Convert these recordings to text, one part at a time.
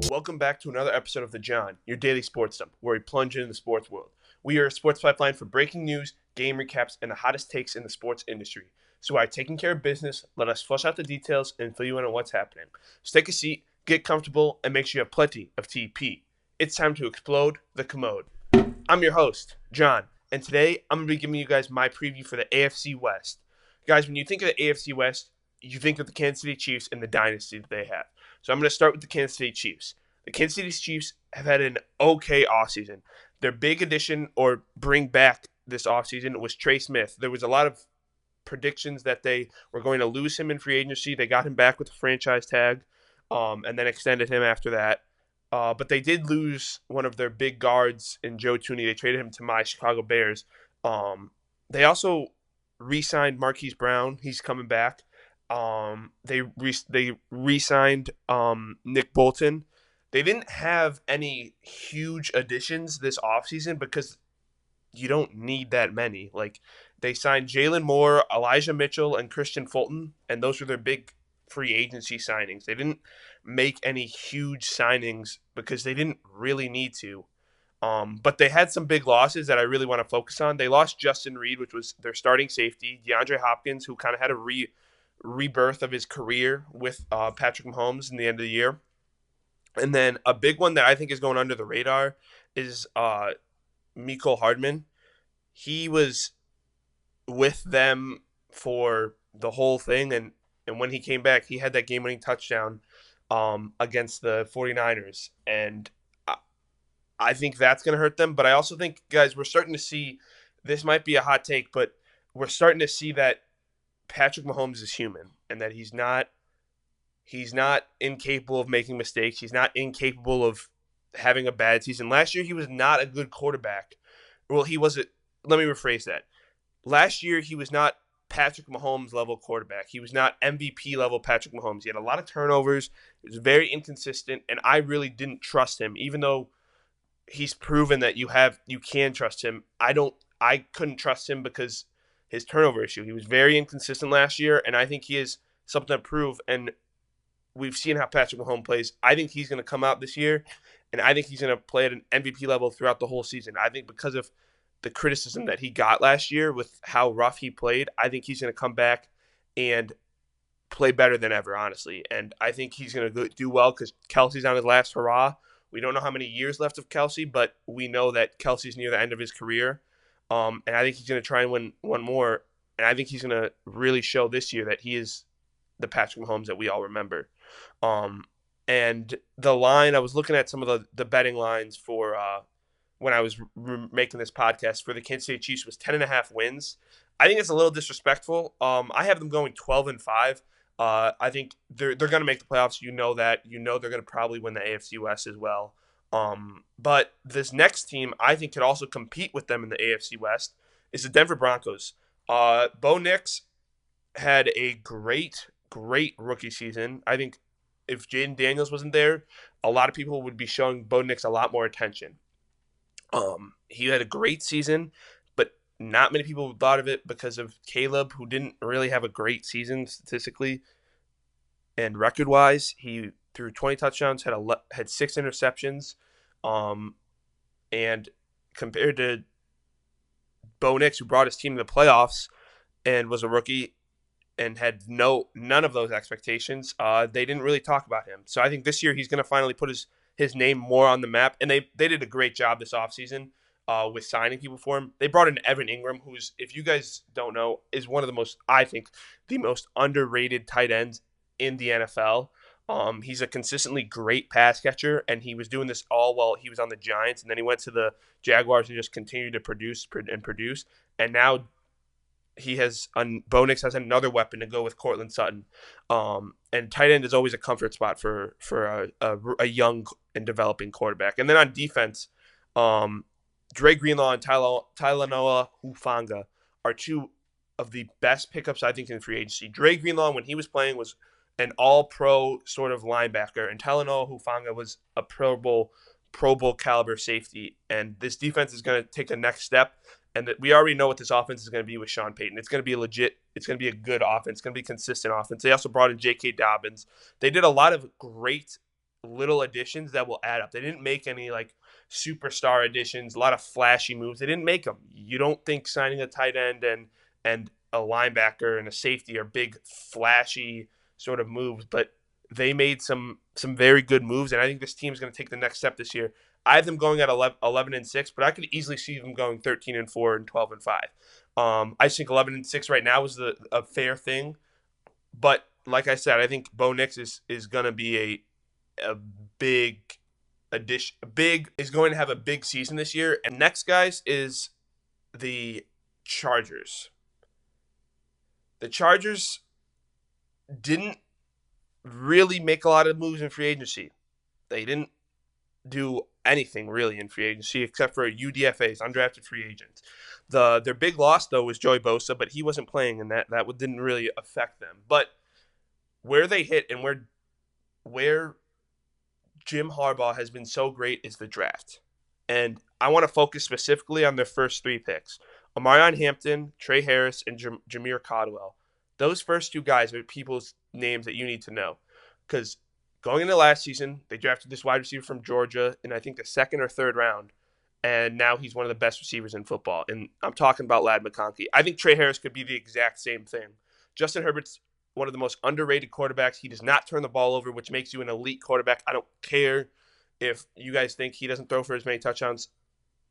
Welcome back to another episode of The John, your daily sports dump, where we plunge into the sports world. We are a sports pipeline for breaking news, game recaps, and the hottest takes in the sports industry. So by taking care of business, let us flush out the details and fill you in on what's happening. So take a seat, get comfortable, and make sure you have plenty of TP. It's time to explode the commode. I'm your host, John, and today I'm going to be giving you guys my preview for the AFC West. Guys, when you think of the AFC West, you think of the Kansas City Chiefs and the dynasty that they have. So I'm going to start with the Kansas City Chiefs. The Kansas City Chiefs have had an okay offseason. Their big addition or bring back this offseason was Trey Smith. There was a lot of predictions that they were going to lose him in free agency. They got him back with a franchise tag and then extended him after that. But they did lose one of their big guards in Joe Thuney. They traded him to my Chicago Bears. They also re-signed Marquise Brown. He's coming back. They re-signed Nick Bolton. They didn't have any huge additions this offseason because you don't need that many. Like, they signed Jalen Moore, Elijah Mitchell, and Christian Fulton, and those were their big free agency signings. They didn't make any huge signings because they didn't really need to. But they had some big losses that I really want to focus on. They lost Justin Reed, which was their starting safety, DeAndre Hopkins, who kind of had a rebirth of his career with Patrick Mahomes in the end of the year. And then a big one that I think is going under the radar is Mecole Hardman. He was with them for the whole thing, and when he came back, he had that game-winning touchdown against the 49ers. And I think that's going to hurt them. But I also think, guys, we're starting to see – this might be a hot take, but we're starting to see that Patrick Mahomes is human and that he's not incapable of making mistakes. He's not incapable of having a bad season. Last year, he was not a good quarterback. Well, he wasn't. Let me rephrase that. Last year, he was not Patrick Mahomes level quarterback. He was not MVP level Patrick Mahomes. He had a lot of turnovers. He was very inconsistent, and I really didn't trust him, even though he's proven that you can trust him. I couldn't trust him because his turnover issue. He was very inconsistent last year, and I think he has something to prove. And we've seen how Patrick Mahomes plays. I think he's going to come out this year, and I think he's going to play at an MVP level throughout the whole season. I think because of the criticism that he got last year with how rough he played, I think he's going to come back and play better than ever, honestly. And I think he's going to do well because Kelsey's on his last hurrah. We don't know how many years left of Kelsey, but we know that Kelsey's near the end of his career. And I think he's going to try and win one more. And I think he's going to really show this year that he is the Patrick Mahomes that we all remember. And the line, I was looking at some of the betting lines for when I was making this podcast for the Kansas City Chiefs was 10.5 wins. I think it's a little disrespectful. I have them going 12-5. I think they're going to make the playoffs. You know that. You know they're going to probably win the AFC West as well. But this next team, I think, could also compete with them in the AFC West is the Denver Broncos. Bo Nix had a great rookie season. I think if Jaden Daniels wasn't there, a lot of people would be showing Bo Nix a lot more attention. He had a great season, but not many people thought of it because of Caleb, who didn't really have a great season statistically and record-wise. He threw 20 touchdowns, had 6 interceptions, and compared to Bo Nix, who brought his team to the playoffs and was a rookie and had none of those expectations, they didn't really talk about him. So I think this year he's going to finally put his name more on the map, and they did a great job this offseason with signing people for him. They brought in Evan Ingram, who's, if you guys don't know, is one of the most underrated tight ends in the NFL. He's a consistently great pass catcher, and he was doing this all while he was on the Giants, and then he went to the Jaguars and just continued to produce, and now Bo Nix has another weapon to go with Cortland Sutton. And tight end is always a comfort spot for a young and developing quarterback. And then on defense, Dre Greenlaw and Talanoa Hufanga are two of the best pickups, I think, in free agency. Dre Greenlaw, when he was playing, was an all-pro sort of linebacker, and Talanoa Hufanga was a Pro Bowl caliber safety. And this defense is going to take a next step and that we already know what this offense is going to be with Sean Payton. It's going to be it's going to be a good offense. It's going to be a consistent offense. They also brought in J.K. Dobbins. They did a lot of great little additions that will add up. They didn't make any like superstar additions, a lot of flashy moves. They didn't make them. You don't think signing a tight end and a linebacker and a safety are big, flashy sort of moves, but they made some very good moves, and I think this team is going to take the next step this year. I have them going at 11-6, but I could easily see them going 13-4 and 12-5. I just think 11-6 right now is a fair thing, but like I said, I think Bo Nix is going to be a big addition. Is going to have a big season this year. And next, guys, is the Chargers. The Chargers didn't really make a lot of moves in free agency. They didn't do anything really in free agency except for UDFAs, undrafted free agents. Their big loss, though, was Joey Bosa, but he wasn't playing, and that didn't really affect them. But where they hit and where Jim Harbaugh has been so great is the draft. And I want to focus specifically on their first 3 picks. Omarion Hampton, Trey Harris, and Jameer Caldwell. Those first 2 guys are people's names that you need to know. Because going into last season, they drafted this wide receiver from Georgia in, I think, the 2nd or 3rd round. And now he's one of the best receivers in football. And I'm talking about Ladd McConkey. I think Trey Harris could be the exact same thing. Justin Herbert's one of the most underrated quarterbacks. He does not turn the ball over, which makes you an elite quarterback. I don't care if you guys think he doesn't throw for as many touchdowns.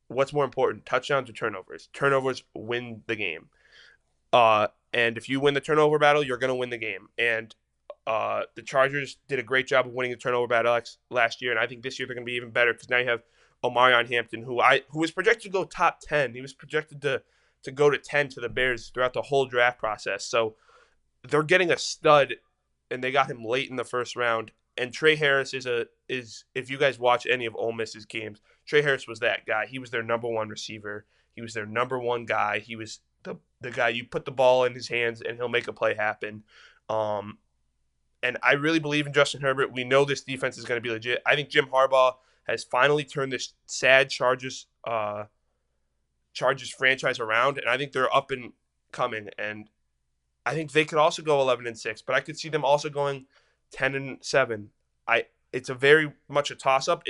What's more important, touchdowns or turnovers? Turnovers win the game. And if you win the turnover battle, you're going to win the game. And the Chargers did a great job of winning the turnover battle last year, and I think this year they're going to be even better because now you have Omarion Hampton, who was projected to go top 10. He was projected to go to 10 to the Bears throughout the whole draft process. So they're getting a stud, and they got him late in the first round. And Trey Harris is if you guys watch any of Ole Miss's games, Trey Harris was that guy. He was their number 1 receiver. He was their number 1 guy. He was the guy you put the ball in his hands and he'll make a play happen. And I really believe in Justin Herbert. We know this defense is going to be legit. I think Jim Harbaugh has finally turned this sad Chargers franchise around, and I think they're up and coming. And I think they could also go 11-6, but I could see them also going 10-7. It's a very much a toss-up.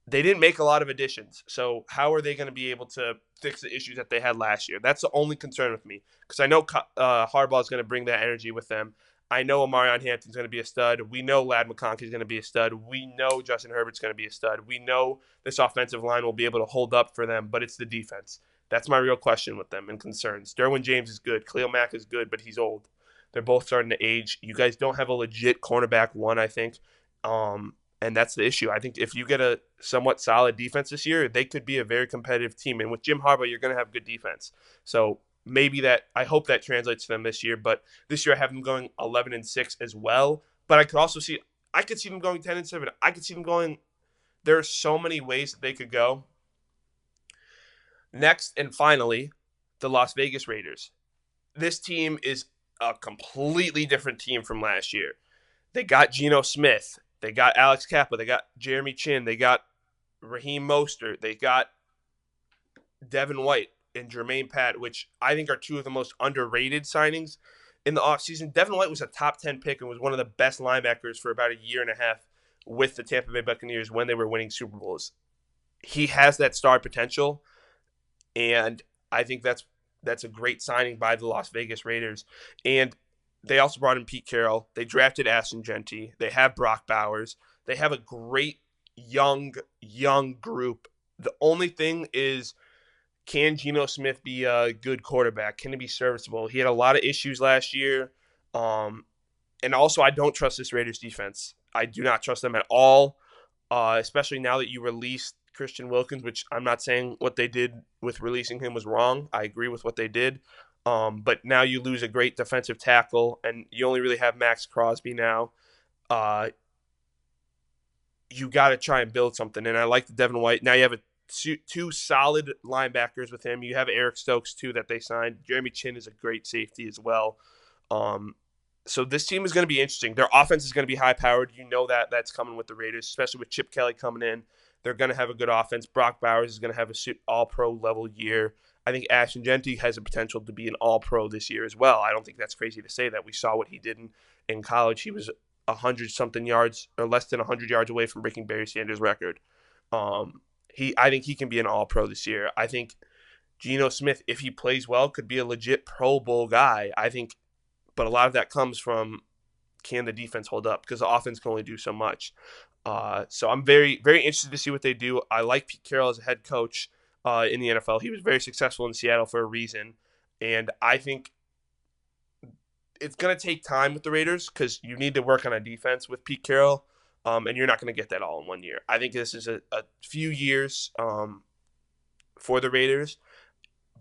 They didn't make a lot of additions, so how are they going to be able to fix the issues that they had last year? That's the only concern with me, because I know Harbaugh is going to bring that energy with them. I know Omarion Hampton's going to be a stud. We know Ladd McConkey is going to be a stud. We know Justin Herbert's going to be a stud. We know this offensive line will be able to hold up for them, but it's the defense. That's my real question with them and concerns. Derwin James is good. Khalil Mack is good, but he's old. They're both starting to age. You guys don't have a legit cornerback 1, I think. And that's the issue. I think if you get a somewhat solid defense this year, they could be a very competitive team. And with Jim Harbaugh, you're going to have good defense. So maybe I hope that translates to them this year. But this year I have them going 11-6 as well. But I could see them going 10-7. I could see them going, there are so many ways that they could go. Next and finally, the Las Vegas Raiders. This team is a completely different team from last year. They got Geno Smith. They got Alex Kappa. They got Jeremy Chin. They got Raheem Mostert. They got Devin White and Jermaine Pat, which I think are 2 of the most underrated signings in the offseason. Devin White was a top 10 pick and was one of the best linebackers for about a year and a half with the Tampa Bay Buccaneers when they were winning Super Bowls. He has that star potential, and I think that's a great signing by the Las Vegas Raiders. And they also brought in Pete Carroll. They drafted Ashton Genty. They have Brock Bowers. They have a great young group. The only thing is, can Geno Smith be a good quarterback? Can he be serviceable? He had a lot of issues last year. And also, I don't trust this Raiders defense. I do not trust them at all, especially now that you released Christian Wilkins, which I'm not saying what they did with releasing him was wrong. I agree with what they did. But now you lose a great defensive tackle, and you only really have Max Crosby now. You got to try and build something, and I like the Devin White. Now you have 2 solid linebackers with him. You have Eric Stokes, too, that they signed. Jeremy Chin is a great safety as well. So this team is going to be interesting. Their offense is going to be high-powered. You know that's coming with the Raiders, especially with Chip Kelly coming in. They're going to have a good offense. Brock Bowers is going to have a all-pro level year. I think Ashton Jeanty has the potential to be an all-pro this year as well. I don't think that's crazy to say that. We saw what he did in college. He was 100-something yards or less than 100 yards away from breaking Barry Sanders' record. I think he can be an all-pro this year. I think Geno Smith, if he plays well, could be a legit Pro Bowl guy. But a lot of that comes from, can the defense hold up? Because the offense can only do so much. So I'm very, very interested to see what they do. I like Pete Carroll as a head coach in the NFL. He was very successful in Seattle for a reason. And I think it's going to take time with the Raiders because you need to work on a defense with Pete Carroll, and you're not going to get that all in 1 year. I think this is a few years for the Raiders,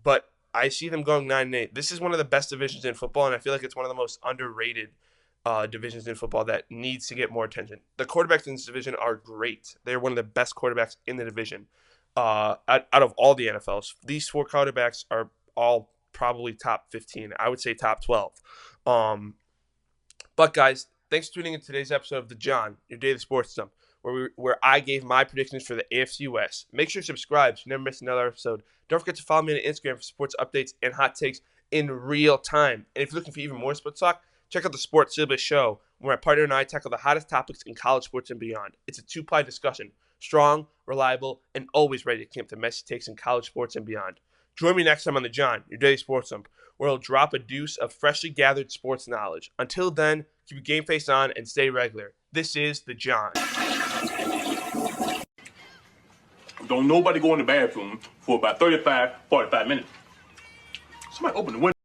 but I see them going 9-8. This is one of the best divisions in football, and I feel like it's one of the most underrated divisions in football that needs to get more attention. The quarterbacks in this division are great. They're one of the best quarterbacks in the division. Out of all the NFLs, these 4 quarterbacks are all probably top 15. I would say top 12. But guys, thanks for tuning in to today's episode of The John, your daily sports dump, where I gave my predictions for the AFC West. Make sure to subscribe so you never miss another episode. Don't forget to follow me on Instagram for sports updates and hot takes in real time. And if you're looking for even more sports talk, check out the Sports Syllabus Show, where my partner and I tackle the hottest topics in college sports and beyond. It's a 2-ply discussion, strong, reliable, and always ready to camp the messy takes in college sports and beyond. Join me next time on The John, your daily sports dump, where I'll drop a deuce of freshly gathered sports knowledge. Until then, keep your game face on and stay regular. This is The John. Don't nobody go in the bathroom for about 35, 45 minutes. Somebody open the window.